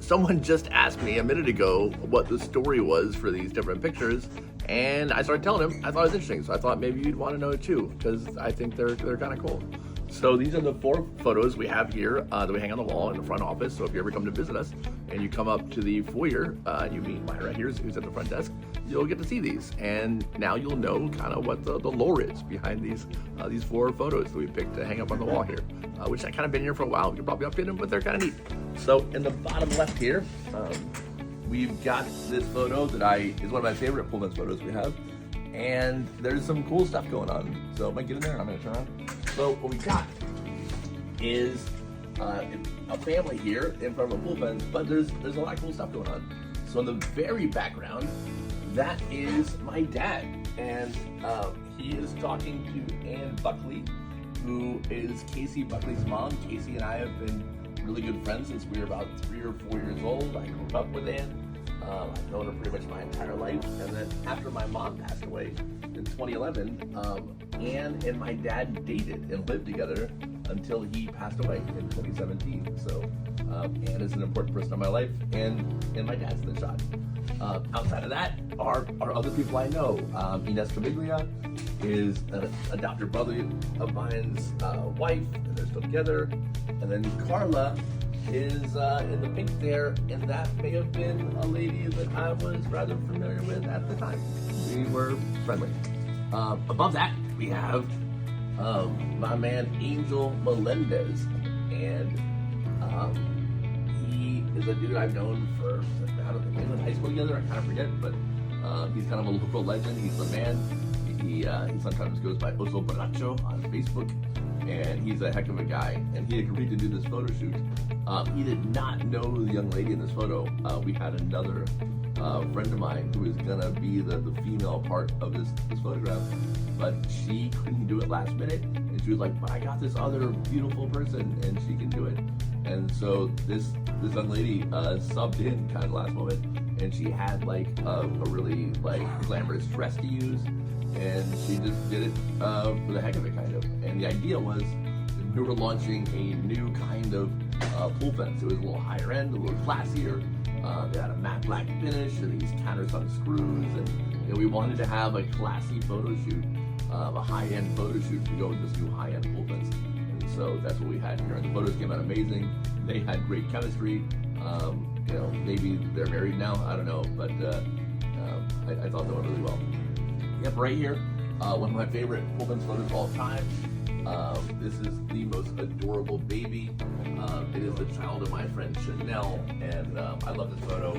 someone just asked me a minute ago what the story was for these different pictures, and I started telling him I thought it was interesting. So I thought maybe you'd want to know it too, because I think they're kind of cool. So these are the 4 photos we have here that we hang on the wall in the front office. So if you ever come to visit us and you come up to the foyer and you meet Myra here, who's at the front desk, you'll get to see these. And now you'll know kind of what the lore is behind these 4 photos that we picked to hang up on the wall here, which I kind of been here for a while. You could probably update them, but they're kind of neat. So in the bottom left here, we've got this photo that is one of my favorite pull fence photos we have. And there's some cool stuff going on. So I might get in there and I'm gonna turn on. So what we got is a family here in front of a pool fence, but there's a lot of cool stuff going on. So in the very background, that is my dad, and he is talking to Ann Buckley, who is Casey Buckley's mom. Casey and I have been really good friends since we were about 3 or 4 years old. I grew up with Ann. I've known her pretty much my entire life. And then after my mom passed away in 2011, Ann and my dad dated and lived together until he passed away in 2017. So Ann is an important person in my life, and my dad's in the shot. Outside of that are other people I know. Ines Camiglia is an adopted brother of mine's wife, and they're still together. And then Carla is in the pink there, and that may have been a lady that I was rather familiar with at the time. We were friendly. Above that, we have my man Angel Melendez, and he is a dude I've known for, I don't think we were in high school together, I kind of forget, but he's kind of a local legend. He's the man. He sometimes goes by Oso Baracho on Facebook, and he's a heck of a guy, and he agreed to do this photo shoot. He did not know the young lady in this photo. We had another friend of mine who was gonna be the female part of this photograph, but she couldn't do it last minute, and she was like, but I got this other beautiful person and she can do it. And so this young lady subbed in kind of last moment, and she had like a really like glamorous dress to use, and she just did it for the heck of it, kind of. And the idea was we were launching a new kind of pool fence. It was a little higher end, a little classier. They had a matte black finish and these countersunk screws, and we wanted to have a classy photo shoot, a high-end photo shoot to go with this new high-end pool fence. And so that's what we had here. And the photos came out amazing. They had great chemistry. Maybe they're married now, I don't know, but I thought they went really well. Yep, right here, one of my favorite pool fence photos of all time. This is the most adorable baby. It is the child of my friend Chanel, and I love this photo.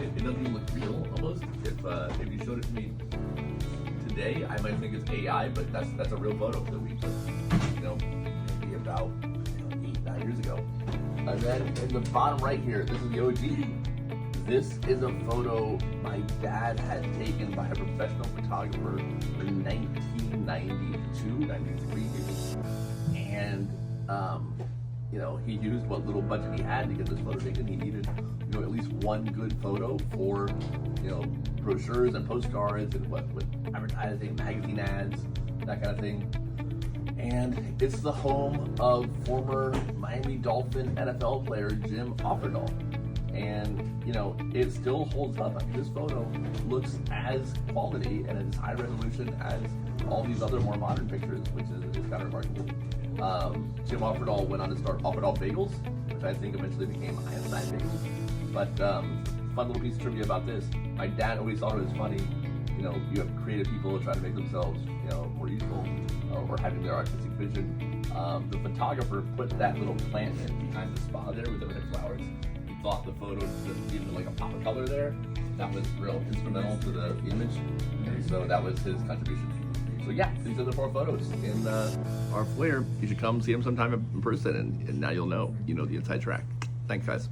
It doesn't even look real, almost. If you showed it to me today, I might think it's AI, but that's a real photo that we took, maybe about 8-9 years ago. And then in the bottom right here, this is the OG. This is a photo my dad had taken by a professional photographer in 1992, 93 maybe. And, he used what little budget he had to get this photo taken. He needed, at least one good photo for, brochures and postcards and with advertising, magazine ads, that kind of thing. And it's the home of former Miami Dolphin NFL player Jim Offerdahl. And, it still holds up. I mean, this photo looks as quality and as high resolution as all these other more modern pictures, which is kind of remarkable. Jim Offerdahl went on to start Offerdahl Bagels, which I think eventually became Einstein Bagels. But fun little piece of trivia about this. My dad always thought it was funny, you have creative people trying to make themselves, more useful or having their artistic vision. The photographer put that little plant in behind the spa there with the red flowers. Thought the photo just needed like a pop of color there. That was real instrumental to the image, and so that was his contribution. So yeah, these are the 4 photos in our foyer. You should come see them sometime in person, and now you'll know the inside track. Thanks, guys.